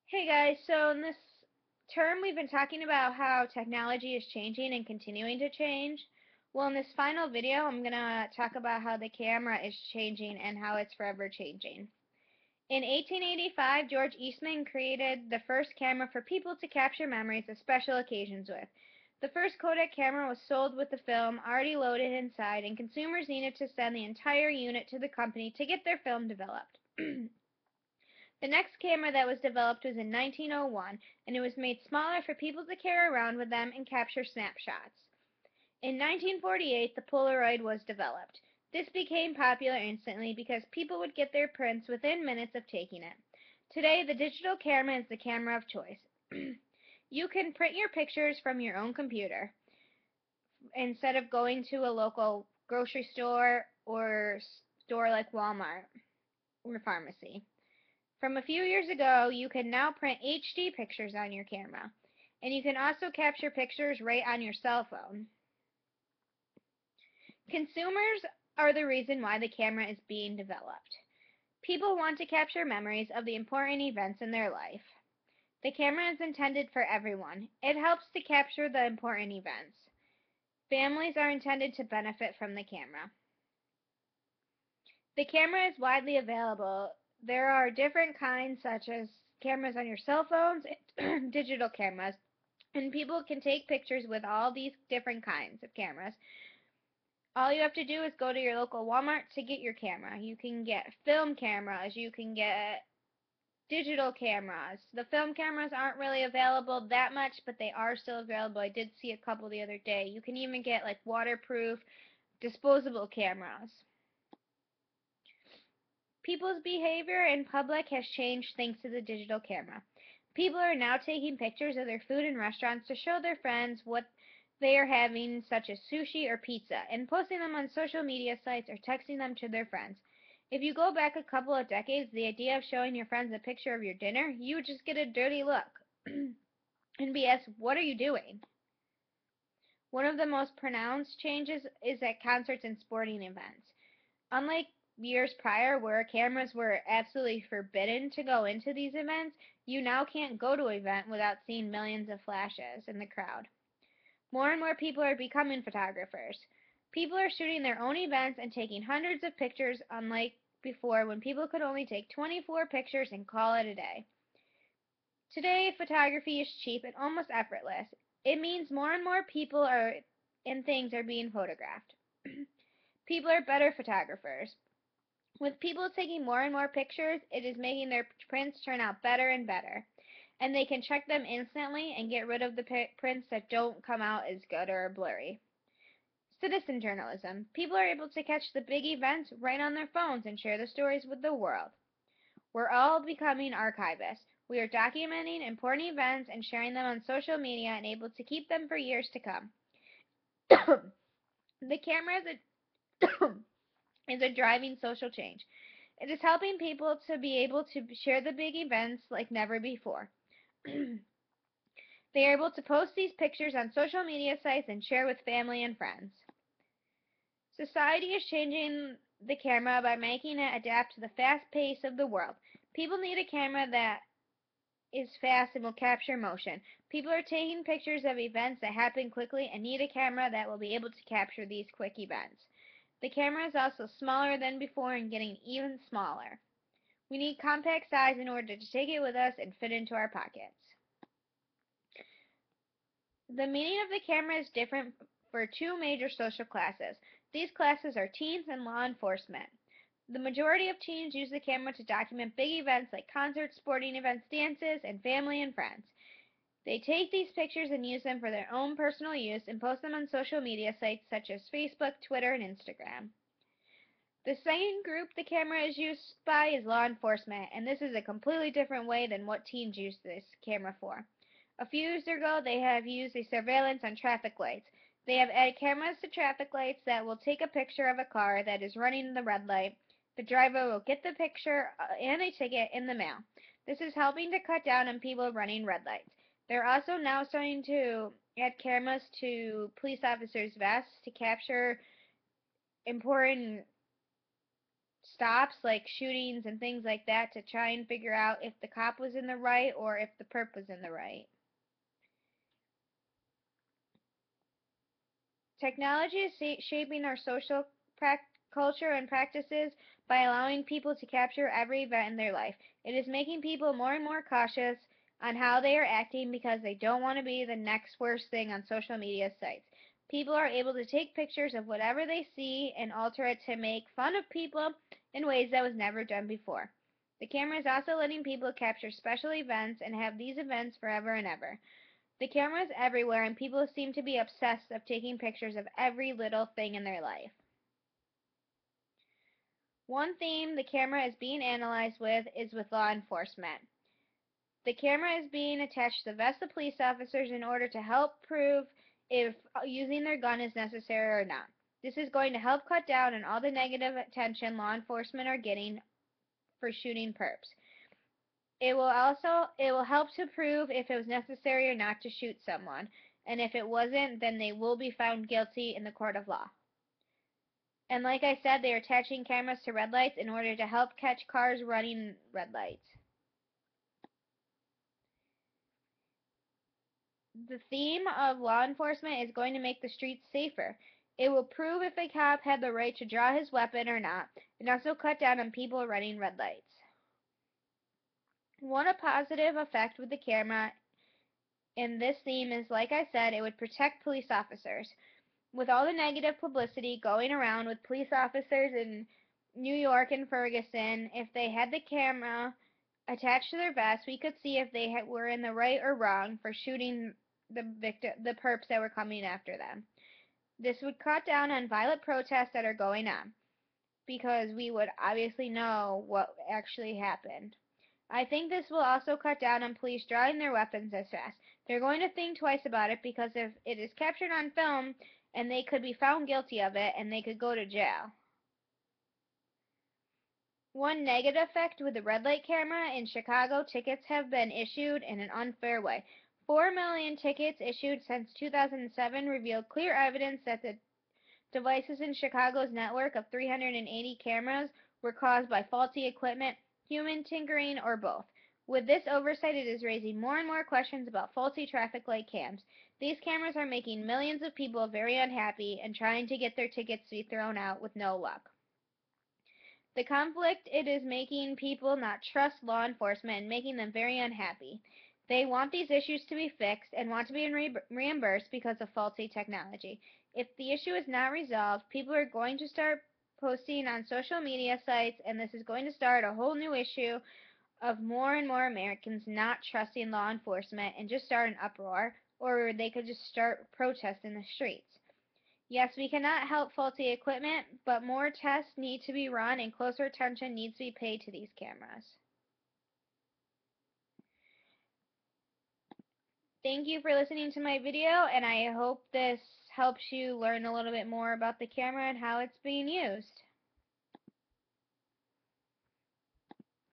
Hey guys, so in this term we've been talking about how technology is changing and continuing to change. Well, in this final video, I'm going to talk about how the camera is changing and how it's forever changing. In 1885, George Eastman created the first camera for people to capture memories of special occasions with. The first Kodak camera was sold with the film already loaded inside, and consumers needed to send the entire unit to the company to get their film developed. The next camera that was developed was in 1901, and it was made smaller for people to carry around with them and capture snapshots. In 1948, the Polaroid was developed. This became popular instantly because people would get their prints within minutes of taking it. Today, the digital camera is the camera of choice. You can print your pictures from your own computer instead of going to a local grocery store or store like Walmart or pharmacy. From a few years ago, you can now print HD pictures on your camera, and you can also capture pictures right on your cell phone. Consumers are the reason why the camera is being developed. People want to capture memories of the important events in their life. The camera is intended for everyone. It helps to capture the important events. Families are intended to benefit from the camera. The camera is widely available. There are different kinds, such as cameras on your cell phones and digital cameras, and people can take pictures with all these different kinds of cameras. All you have to do is go to your local Walmart to get your camera. You can get film cameras, you can get digital cameras. The film cameras aren't really available that much, but they are still available. I did see a couple the other day. You can even get like waterproof disposable cameras. People's behavior in public has changed thanks to the digital camera. People are now taking pictures of their food in restaurants to show their friends what they are having, such as sushi or pizza, and posting them on social media sites or texting them to their friends. If you go back a couple of decades, the idea of showing your friends a picture of your dinner, you would just get a dirty look and be asked, "What are you doing?" One of the most pronounced changes is at concerts and sporting events. Unlike years prior where cameras were absolutely forbidden to go into these events, you now can't go to an event without seeing millions of flashes in the crowd. More and more people are becoming photographers. People are shooting their own events and taking hundreds of pictures, unlike before when people could only take 24 pictures and call it a day. Today, photography is cheap and almost effortless. It means more and more people and things are being photographed. People are better photographers. With people taking more and more pictures, it is making their prints turn out better and better. And they can check them instantly and get rid of the prints that don't come out as good or are blurry. Citizen journalism. People are able to catch the big events right on their phones and share the stories with the world. We're all becoming archivists. We are documenting important events and sharing them on social media and able to keep them for years to come. The camera is a driving social change. It is helping people to be able to share the big events like never before. They are able to post these pictures on social media sites and share with family and friends. Society is changing the camera by making it adapt to the fast pace of the world. People need a camera that is fast and will capture motion. People are taking pictures of events that happen quickly and need a camera that will be able to capture these quick events. The camera is also smaller than before and getting even smaller. We need compact size in order to take it with us and fit into our pockets. The meaning of the camera is different for two major social classes. These classes are teens and law enforcement. The majority of teens use the camera to document big events like concerts, sporting events, dances, and family and friends. They take these pictures and use them for their own personal use and post them on social media sites such as Facebook, Twitter, and Instagram. The second group the camera is used by is law enforcement, and this is a completely different way than what teens use this camera for. A few years ago, they have used a surveillance on traffic lights. They have added cameras to traffic lights that will take a picture of a car that is running the red light. The driver will get the picture and a ticket in the mail. This is helping to cut down on people running red lights. They're also now starting to add cameras to police officers' vests to capture important stops, like shootings and things like that, to try and figure out if the cop was in the right or if the perp was in the right. Technology is shaping our social culture and practices by allowing people to capture every event in their life. It is making people more and more cautious on how they are acting because they don't want to be the next worst thing on social media sites. People are able to take pictures of whatever they see and alter it to make fun of people in ways that was never done before. The camera is also letting people capture special events and have these events forever and ever. The camera is everywhere, and people seem to be obsessed of taking pictures of every little thing in their life. One theme the camera is being analyzed with is with law enforcement. The camera is being attached to the vest of police officers in order to help prove if using their gun is necessary or not. This is going to help cut down on all the negative attention law enforcement are getting for shooting perps. It will help to prove if it was necessary or not to shoot someone, and if it wasn't, then they will be found guilty in the court of law. And like I said, they are attaching cameras to red lights in order to help catch cars running red lights. The theme of law enforcement is going to make the streets safer. It will prove if a cop had the right to draw his weapon or not, and also cut down on people running red lights. One positive effect with the camera in this theme is, like I said, it would protect police officers. With all the negative publicity going around with police officers in New York and Ferguson, if they had the camera attached to their vest, we could see if they were in the right or wrong for shooting the perps that were coming after them. This would cut down on violent protests that are going on, because we would obviously know what actually happened. I think this will also cut down on police drawing their weapons as fast. They're going to think twice about it, because if it is captured on film, and they could be found guilty of it, and they could go to jail. One negative effect with the red light camera in Chicago, tickets have been issued in an unfair way. 4 million tickets issued since 2007 revealed clear evidence that the devices in Chicago's network of 380 cameras were caused by faulty equipment, human tinkering, or both. With this oversight, it is raising more and more questions about faulty traffic light cams. These cameras are making millions of people very unhappy and trying to get their tickets to be thrown out with no luck. The conflict it is making people not trust law enforcement and making them very unhappy. They want these issues to be fixed and want to be reimbursed because of faulty technology. If the issue is not resolved, people are going to start posting on social media sites, and this is going to start a whole new issue of more and more Americans not trusting law enforcement and just start an uproar, or they could just start protests in the streets. Yes, we cannot help faulty equipment, but more tests need to be run and closer attention needs to be paid to these cameras. Thank you for listening to my video, and I hope this helps you learn a little bit more about the camera and how it's being used.